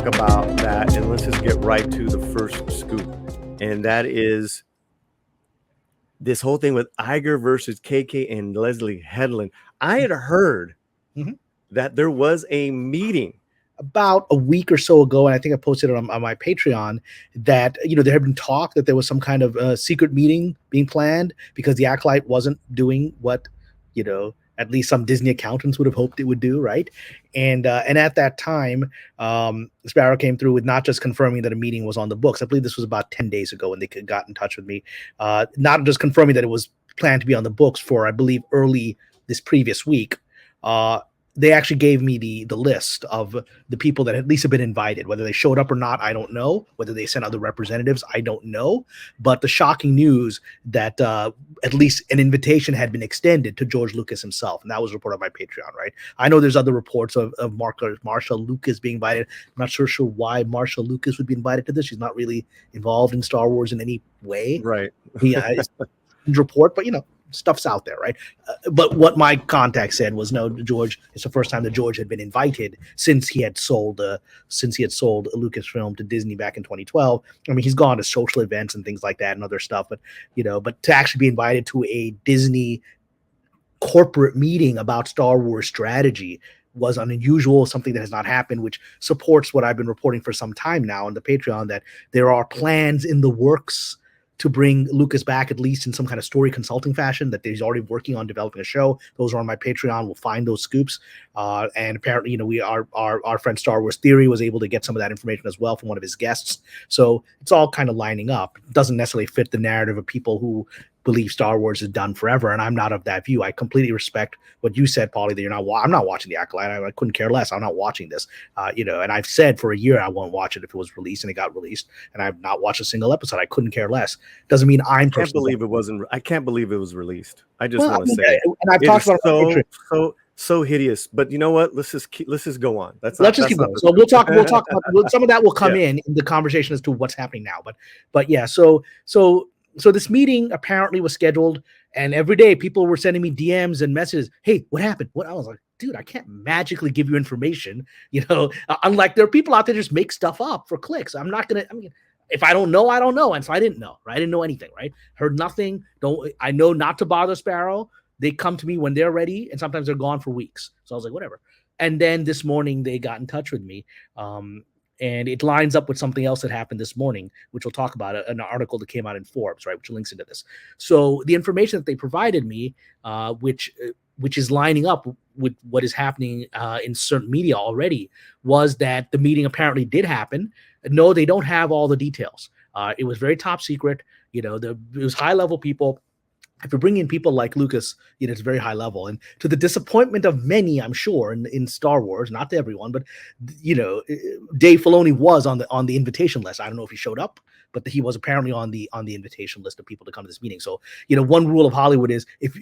talk about that, and let's just get right to the first scoop. And that is this whole thing with Iger versus KK and Leslie Hedland. I had heard that there was a meeting about a week or so ago, and I think I posted it on my Patreon, that there had been talk that there was some kind of secret meeting being planned because the Acolyte wasn't doing what at least some Disney accountants would have hoped it would do, right? And at that time, Sparrow came through with not just confirming that a meeting was on the books. I believe this was about 10 days ago when they got in touch with me. Not just confirming that it was planned to be on the books for, I believe, early this previous week. They actually gave me the list of the people that at least have been invited. Whether they showed up or not, I don't know. Whether they sent other representatives, I don't know. But the shocking news that at least an invitation had been extended to George Lucas himself, and that was reported on my Patreon, right? I know there's other reports of Marsha Lucas being invited. I'm not sure why Marsha Lucas would be invited to this. She's not really involved in Star Wars in any way. Right. Yeah, it's a report, but stuff's out there, right? But what my contact said was, no, George, it's the first time that George had been invited since he had sold Lucasfilm to Disney back in 2012. I mean, he's gone to social events and things like that and other stuff, but but to actually be invited to a Disney corporate meeting about Star Wars strategy was unusual, something that has not happened, which supports what I've been reporting for some time now on the Patreon, that there are plans in the works to bring Lucas back, at least in some kind of story consulting fashion, that he's already working on developing a show. Those are on my Patreon. We'll find those scoops. And apparently, our friend Star Wars Theory was able to get some of that information as well from one of his guests. So it's all kind of lining up. It doesn't necessarily fit the narrative of people who believe Star Wars is done forever, and I'm not of that view. I completely respect what you said, Paulie, that I'm not watching The Acolyte. I couldn't care less. I'm not watching this. And I've said for a year I won't watch it if it was released, and it got released, and I've not watched a single episode. I couldn't care less. Doesn't mean I can't believe it was released. I just want to say, and I've talked about so hideous. But you know what? Let's just go on. Let's just keep going. So we'll talk about some of that will come in the conversation as to what's happening now. But yeah, so this meeting apparently was scheduled, and every day people were sending me DMs and messages. Hey, what happened? I was like, dude, I can't magically give you information. Unlike there are people out there just make stuff up for clicks. If I don't know, I don't know. And so I didn't know, right? I didn't know anything, right? Heard nothing. I know not to bother Sparrow. They come to me when they're ready, and sometimes they're gone for weeks. So I was like, whatever. And then this morning they got in touch with me. And it lines up with something else that happened this morning, which we'll talk about, an article that came out in Forbes, right, which links into this. So the information that they provided me, which is lining up with what is happening in certain media already, was that the meeting apparently did happen. No, they don't have all the details. It was very top secret. It was high-level people. If you bring in people like Lucas, it's very high level, and to the disappointment of many, I'm sure, in Star Wars, not to everyone, but Dave Filoni was on the invitation list. I don't know if he showed up, but he was apparently on the invitation list of people to come to this meeting. So one rule of Hollywood is if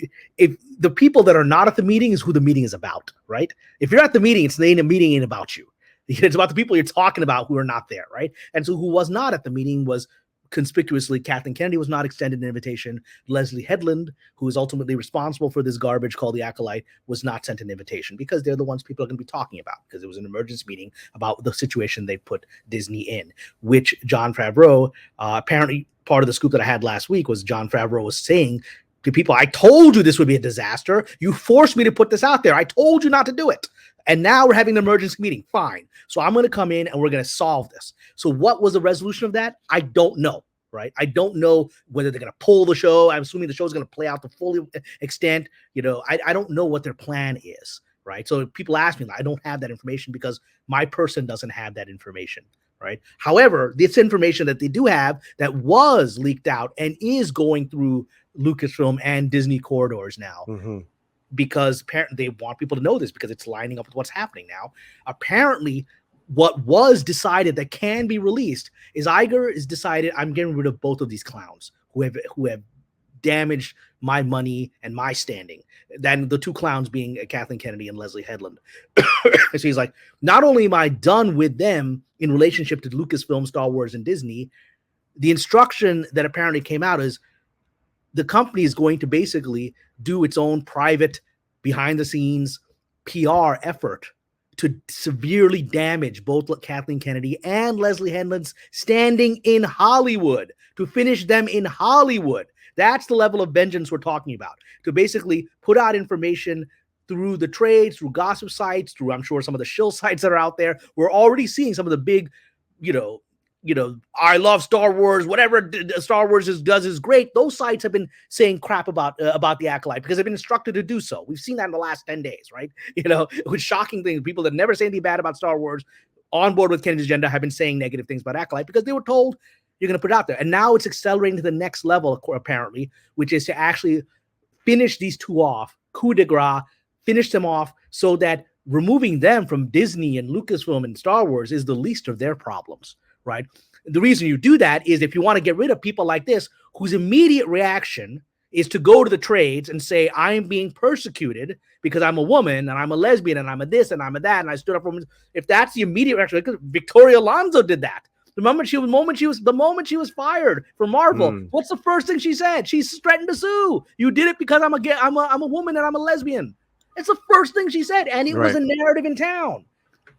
the people that are not at the meeting is who the meeting is about, right? If you're at the meeting, the meeting ain't about you. It's about the people you're talking about who are not there, right? And so who was not at the meeting was, conspicuously, Kathleen Kennedy was not extended an invitation. Leslie Hedland, who is ultimately responsible for this garbage called The Acolyte, was not sent an invitation, because they're the ones people are going to be talking about, because it was an emergency meeting about the situation they put Disney in, which Jon Favreau, apparently part of the scoop that I had last week was Jon Favreau was saying to people, I told you this would be a disaster. You forced me to put this out there. I told you not to do it. And now we're having an emergency meeting. Fine. So I'm going to come in and we're going to solve this. So what was the resolution of that? I don't know, right? I don't know whether they're going to pull the show. I'm assuming the show is going to play out to full extent. I don't know what their plan is, right? So people ask me, I don't have that information because my person doesn't have that information, right? However, this information that they do have that was leaked out and is going through Lucasfilm and Disney corridors now. Mm-hmm. Because apparently they want people to know this because it's lining up with what's happening now. Apparently, what was decided that can be released is Iger is decided, I'm getting rid of both of these clowns who have damaged my money and my standing. Then the two clowns being Kathleen Kennedy and Leslie Hedland. So he's like, not only am I done with them in relationship to Lucasfilm, Star Wars, and Disney, the instruction that apparently came out is the company is going to basically do its own private behind the scenes PR effort to severely damage both Kathleen Kennedy and Leslie Hedland's standing in Hollywood, to finish them in Hollywood. That's the level of vengeance we're talking about. To basically put out information through the trades, through gossip sites, through, I'm sure, some of the shill sites that are out there. We're already seeing some of the big, I love Star Wars, whatever Star Wars does is great. Those sites have been saying crap about the Acolyte because they've been instructed to do so. We've seen that in the last 10 days, right? With shocking things. People that never say anything bad about Star Wars on board with Kennedy's agenda have been saying negative things about Acolyte because they were told you're going to put it out there. And now it's accelerating to the next level, apparently, which is to actually finish these two off, coup de grace, finish them off so that removing them from Disney and Lucasfilm and Star Wars is the least of their problems, right? The reason you do that is if you want to get rid of people like this, whose immediate reaction is to go to the trades and say, I'm being persecuted because I'm a woman and I'm a lesbian and I'm a this and I'm a that and I stood up for women. If that's the immediate reaction, because Victoria Alonso did that. The moment she was fired from Marvel, what's the first thing she said? She's threatened to sue. You did it because I'm a woman and I'm a lesbian. It's the first thing she said, and it was a narrative in town.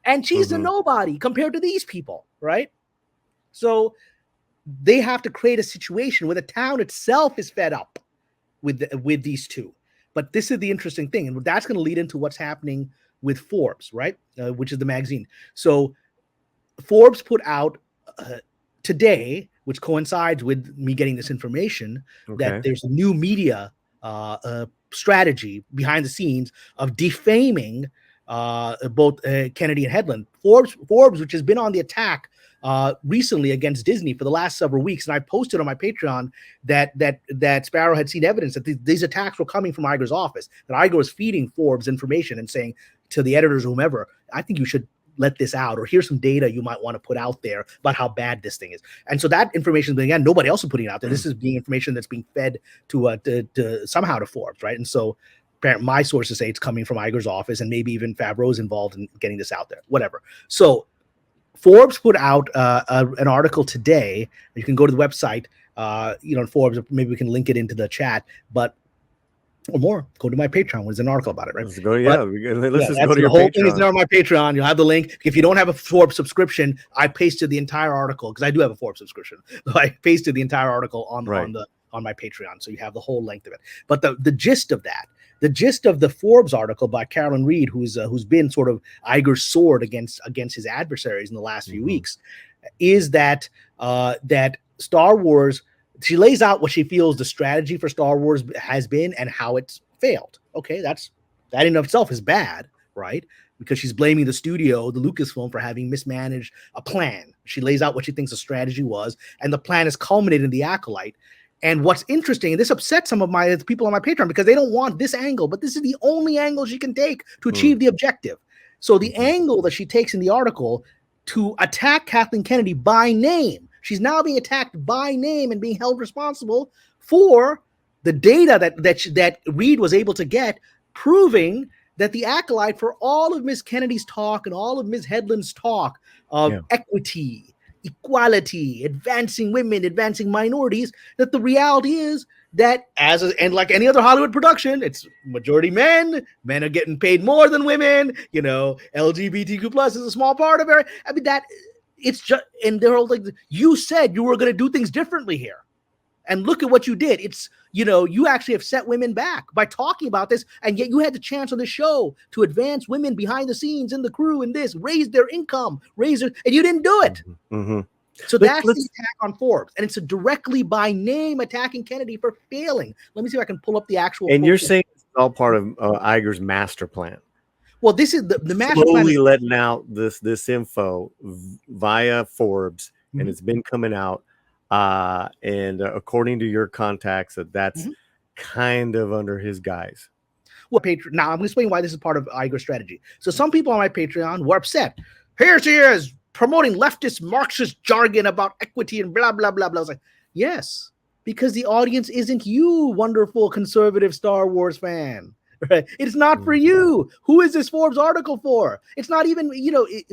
And she's a nobody compared to these people, right? So they have to create a situation where the town itself is fed up with these two. But this is the interesting thing, and that's going to lead into what's happening with Forbes, right? Which is the magazine. So Forbes put out today, which coincides with me getting this information, that there's a new media strategy behind the scenes of defaming both Kennedy and Hedland. Forbes, which has been on the attack recently against Disney for the last several weeks, and I posted on my Patreon that Sparrow had seen evidence that these attacks were coming from Iger's office, that Iger was feeding Forbes information and saying to the editors or whomever, I think you should let this out, or here's some data you might want to put out there about how bad this thing is. And so that information, again, nobody else is putting it out there. This is being information that's being fed to somehow to Forbes, right? And so my sources say it's coming from Iger's office, and maybe even Favreau's involved in getting this out there, whatever. So Forbes put out an article today. You can go to the website, Forbes, maybe we can link it into the chat, or more, go to my Patreon. There's an article about it, right? Let's go. Let's just go to your Patreon. The whole Patreon. thing is there on my Patreon. You'll have the link. If you don't have a Forbes subscription, I pasted the entire article because I do have a Forbes subscription. I pasted the entire article on my Patreon, so you have the whole length of it. But the gist of that, the gist of the Forbes article by Carolyn Reed, who's been sort of Iger's sword against his adversaries in the last few weeks, is that Star Wars. She lays out what she feels the strategy for Star Wars has been and how it's failed. Okay, that in and of itself is bad, right? Because she's blaming the studio, the Lucasfilm, for having mismanaged a plan. She lays out what she thinks the strategy was, and the plan is culminated in the Acolyte. And what's interesting, and this upsets some of my people on my Patreon because they don't want this angle, but this is the only angle she can take to achieve the objective. So the angle that she takes in the article to attack Kathleen Kennedy by name, she's now being attacked by name and being held responsible for the data that Reed was able to get, proving that the Acolyte, for all of Ms. Kennedy's talk and all of Ms. Hedland's talk of equity, equality, advancing women, advancing minorities, that the reality is that and like any other Hollywood production, it's majority men are getting paid more than women, LGBTQ plus is a small part of it. I mean, that it's just, and they're all like, you said you were going to do things differently here. And look at what you did. It's, you actually have set women back by talking about this. And yet you had the chance on the show to advance women behind the scenes in the crew and raise their income, and you didn't do it. So that's the attack on Forbes. And it's directly by name attacking Kennedy for failing. Let me see if I can pull up the actual. And you're saying it's all part of Iger's master plan. Well, this is the master plan. Slowly letting out this info via Forbes, and it's been coming out. And according to your contacts, that's kind of under his guise. Well, now I'm going to explain why this is part of Iger's strategy. So some people on my Patreon were upset. Here she is promoting leftist Marxist jargon about equity and blah, blah, blah, blah. I was like, yes, because the audience isn't you, wonderful conservative Star Wars fan. Right? It's not for you. Who is this Forbes article for? It's not even,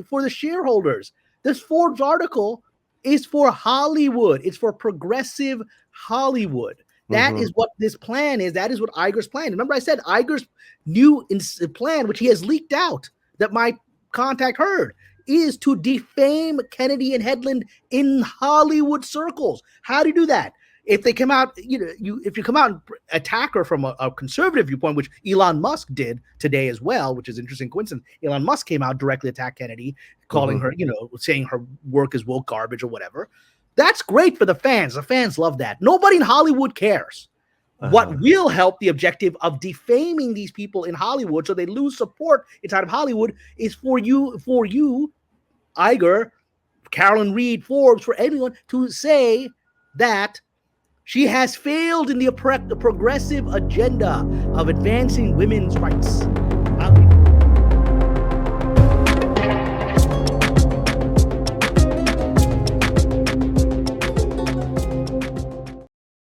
for the shareholders. This Forbes article is for Hollywood. It's for progressive Hollywood. That is what this plan is. That is what Iger's plan. Remember I said Iger's new plan, which he has leaked out, that my contact heard is to defame Kennedy and Hedland in Hollywood circles. How do you do that? If they come out, if you come out and attack her from a conservative viewpoint, which Elon Musk did today as well, which is an interesting coincidence. Elon Musk came out directly attack Kennedy, calling her, saying her work is woke garbage or whatever. That's great for the fans. The fans love that. Nobody in Hollywood cares. What will help the objective of defaming these people in Hollywood so they lose support inside of Hollywood is for you, Iger, Carolyn Reed, Forbes, for anyone to say that she has failed in the progressive agenda of advancing women's rights.